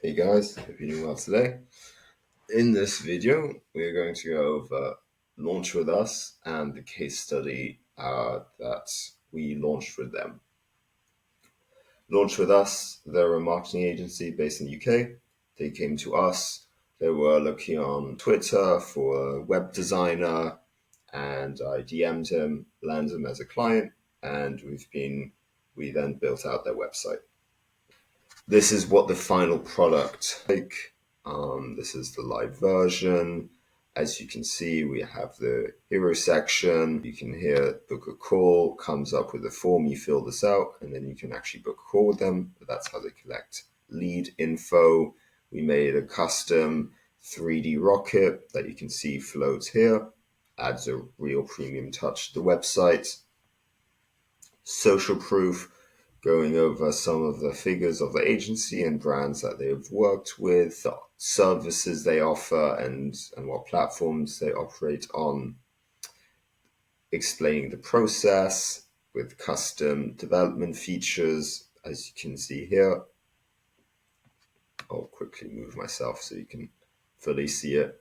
Hey guys, hope you're doing well today. In this video, we're going to go over Launch With Us and the case study that we launched with them. Launch With Us, they're a marketing agency based in the UK. They came to us. They were looking on Twitter for a web designer, and I DM'd him, landed him as a client, and we then built out their website. This is what the final product like. This is the live version. As you can see, we have the hero section. You can hear book a call, comes up with a form, you fill this out, and then you can actually book a call with them. But that's how they collect lead info. We made a custom 3D rocket that you can see floats here. Adds a real premium touch to the website. Social proof, going over some of the figures of the agency and brands that they've worked with, the services they offer, and what platforms they operate on, explaining the process with custom development features, as you can see here. I'll quickly move myself so you can fully see it.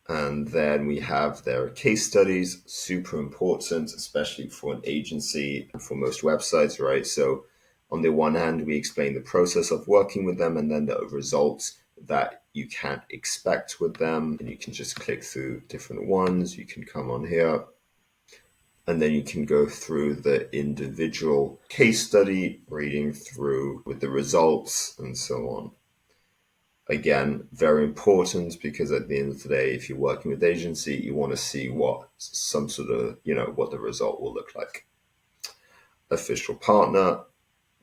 And then we have their case studies, super important, especially for an agency and for most websites, right? So on the one hand, we explain the process of working with them and then the results that you can't expect with them. And you can just click through different ones. You can come on here and then you can go through the individual case study, reading through with the results and so on. Again, very important, because at the end of the day, if you're working with agency, you want to see what some sort of, what the result will look like. Official partners,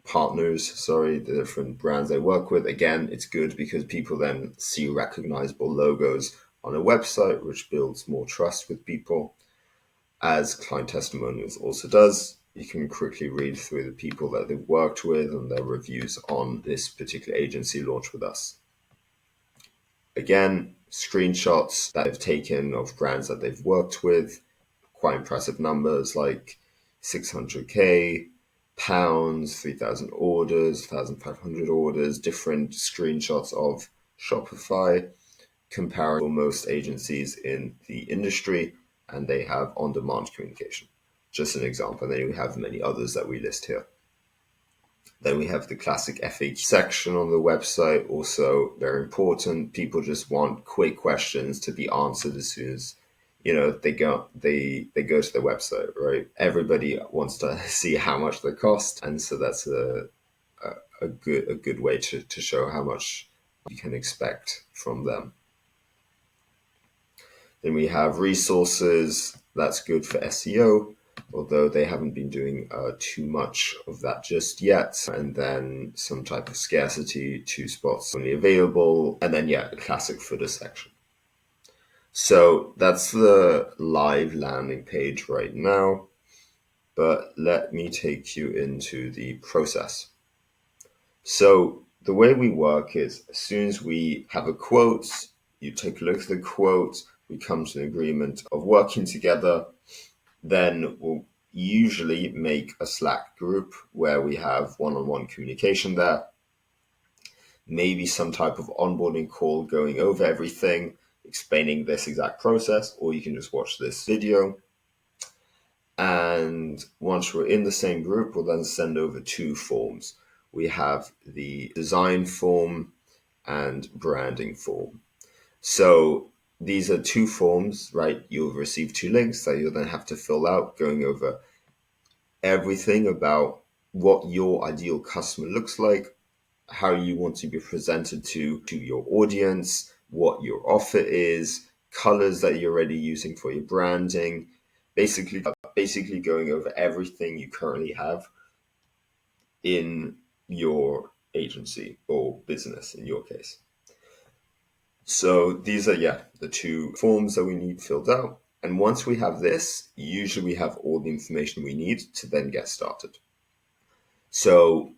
the different brands they work with. Again, it's good because people then see recognizable logos on a website, which builds more trust with people, as client testimonials also does. You can quickly read through the people that they've worked with and their reviews on this particular agency Launch With Us. Again, screenshots that they've taken of brands that they've worked with, quite impressive numbers like 600k pounds, 3,000 orders, 1,500 orders, different screenshots of Shopify, comparable most agencies in the industry, and they have on-demand communication. Just an example, and then you have many others that we list here. Then we have the classic FAQ section on the website, also very important. People just want quick questions to be answered as soon as they go to the website, right? Everybody wants to see how much they cost, and so that's a good way to show how much you can expect from them. Then we have resources. That's good for SEO, although they haven't been doing too much of that just yet. And then some type of scarcity, 2 spots only available. And then, the classic footer section. So that's the live landing page right now. But let me take you into the process. So the way we work is, as soon as we have a quote, you take a look at the quote, we come to an agreement of working together. Then we'll usually make a Slack group where we have one-on-one communication there. Maybe some type of onboarding call going over everything, explaining this exact process, or you can just watch this video. And once we're in the same group, we'll then send over 2 forms. We have the design form and branding form. So these are 2 forms, right? You'll receive 2 links that you'll then have to fill out, going over everything about what your ideal customer looks like, how you want to be presented to your audience, what your offer is, colors that you're already using for your branding, basically going over everything you currently have in your agency or business in your case. So these are, the 2 forms that we need filled out. And once we have this, usually we have all the information we need to then get started. So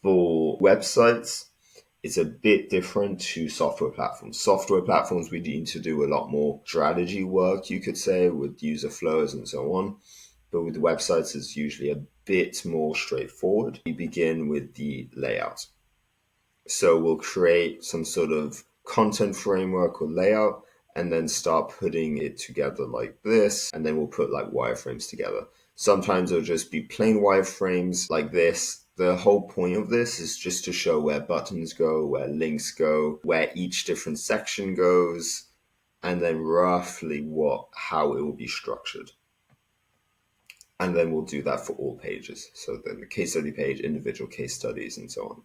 for websites, it's a bit different to software platforms. Software platforms, we need to do a lot more strategy work, you could say, with user flows and so on. But with websites, it's usually a bit more straightforward. We begin with the layout. So we'll create some sort of content framework or layout and then start putting it together like this. And then we'll put like wireframes together. Sometimes it'll just be plain wireframes like this. The whole point of this is just to show where buttons go, where links go, where each different section goes, and then roughly how it will be structured. And then we'll do that for all pages. So then the case study page, individual case studies, and so on.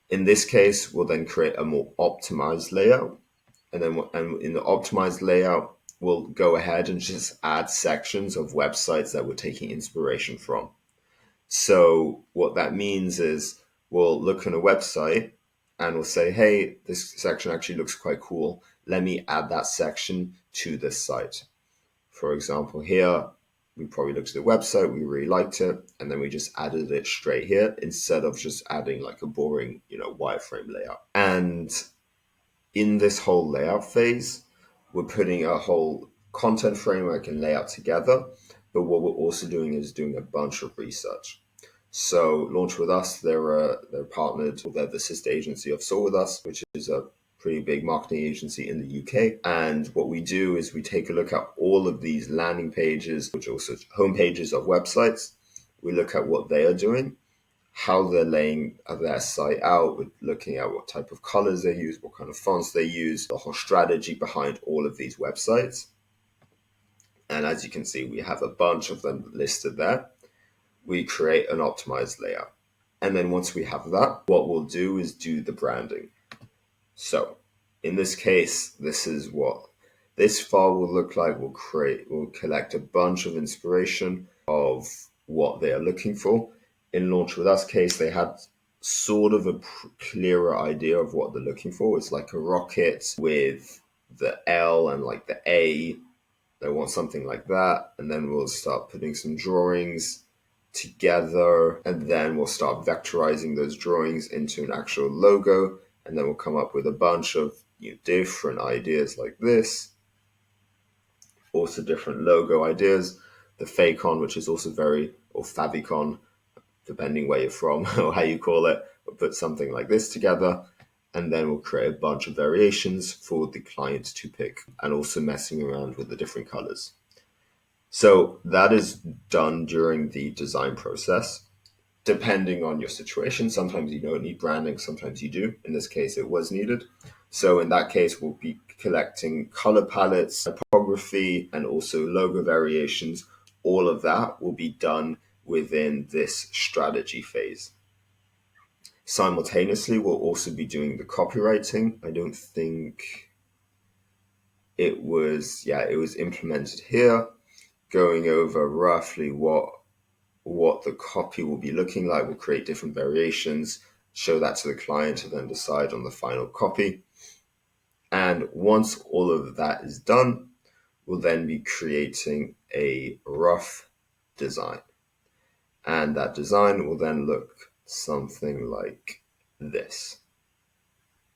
In this case, we'll then create a more optimized layout. And then in the optimized layout, we'll go ahead and just add sections of websites that we're taking inspiration from. So what that means is we'll look on a website and we'll say, hey, this section actually looks quite cool. Let me add that section to this site. For example, here, we probably looked at the website, we really liked it, and then we just added it straight here instead of just adding like a boring, wireframe layout. And in this whole layout phase, we're putting a whole content framework and layout together, but what we're also doing is doing a bunch of research. So Launch With Us, they're partnered, or they're the sister agency of Soar With Us, which is a pretty big marketing agency in the UK. And what we do is we take a look at all of these landing pages, which are also home pages of websites. We look at what they are doing, how they're laying their site out, with looking at what type of colors they use, what kind of fonts they use, the whole strategy behind all of these websites. And as you can see, we have a bunch of them listed there. We create an optimized layout. And then once we have that, what we'll do is do the branding. So in this case, this is what this file will look like. We'll collect a bunch of inspiration of what they are looking for. In Launch With Us case, they had sort of a clearer idea of what they're looking for. It's like a rocket with the L and like the A. They want something like that. And then we'll start putting some drawings together, and then we'll start vectorizing those drawings into an actual logo, and then we'll come up with a bunch of different ideas like this. Also different logo ideas. The favicon, which is also or favicon, depending where you're from or how you call it, we'll put something like this together, and then we'll create a bunch of variations for the client to pick, and also messing around with the different colors. So that is done during the design process. Depending on your situation, sometimes you don't need branding, sometimes you do. In this case, it was needed. So in that case, we'll be collecting color palettes, typography, and also logo variations. All of that will be done within this strategy phase. Simultaneously, we'll also be doing the copywriting. I don't think it was implemented here, going over roughly what the copy will be looking like. We'll create different variations, show that to the client, and then decide on the final copy. And once all of that is done, we'll then be creating a rough design. And that design will then look something like this,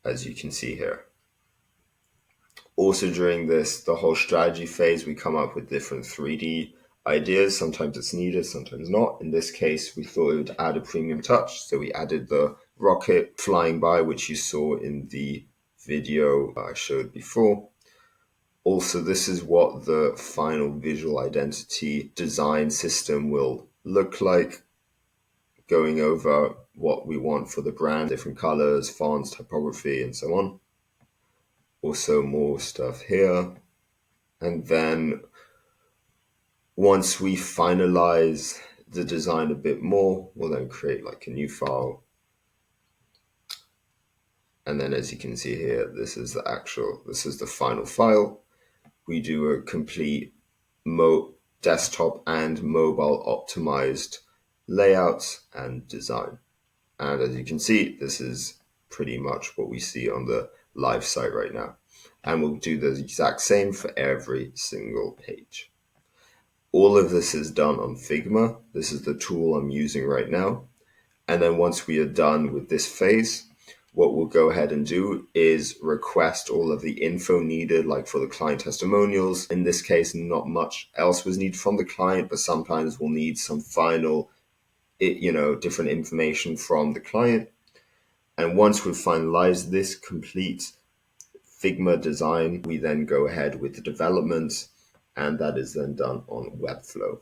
as you can see here. Also during the whole strategy phase, we come up with different 3D ideas. Sometimes it's needed, sometimes not. In this case, we thought it would add a premium touch. So we added the rocket flying by, which you saw in the video I showed before. Also, this is what the final visual identity design system will look like, going over what we want for the brand, different colors, fonts, typography, and so on. Also more stuff here. And then once we finalize the design a bit more, we'll then create like a new file. And then as you can see here, this is the final file. We do a complete desktop and mobile optimized layout and design. And as you can see, this is pretty much what we see on the live site right now. And we'll do the exact same for every single page. All of this is done on Figma. This is the tool I'm using right now. And then once we are done with this phase, what we'll go ahead and do is request all of the info needed, like for the client testimonials. In this case, not much else was needed from the client, but sometimes we'll need some final, different information from the client. And once we've finalized this complete Figma design, we then go ahead with the development, and that is then done on Webflow.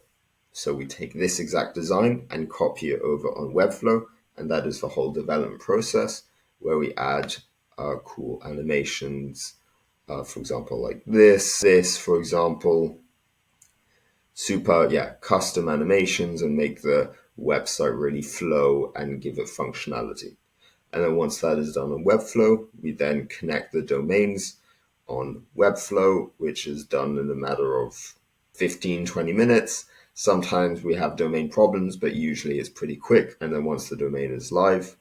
So we take this exact design and copy it over on Webflow, and that is the whole development process where we add cool animations, for example, like this, for example, custom animations, and make the website really flow and give it functionality. And then once that is done on Webflow, we then connect the domains on Webflow, which is done in a matter of 15, 20 minutes. Sometimes we have domain problems, but usually it's pretty quick. And then once the domain is live,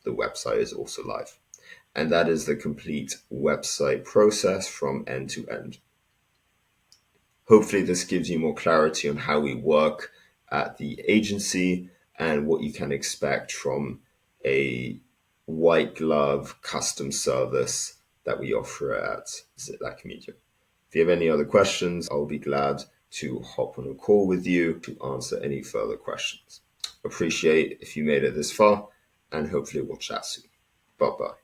the website is also live. And that is the complete website process from end to end. Hopefully this gives you more clarity on how we work at the agency and what you can expect from a white glove custom service that we offer at Zitlac Media. If you have any other questions, I'll be glad to hop on a call with you to answer any further questions. Appreciate if you made it this far, and hopefully we'll chat soon. Bye-bye.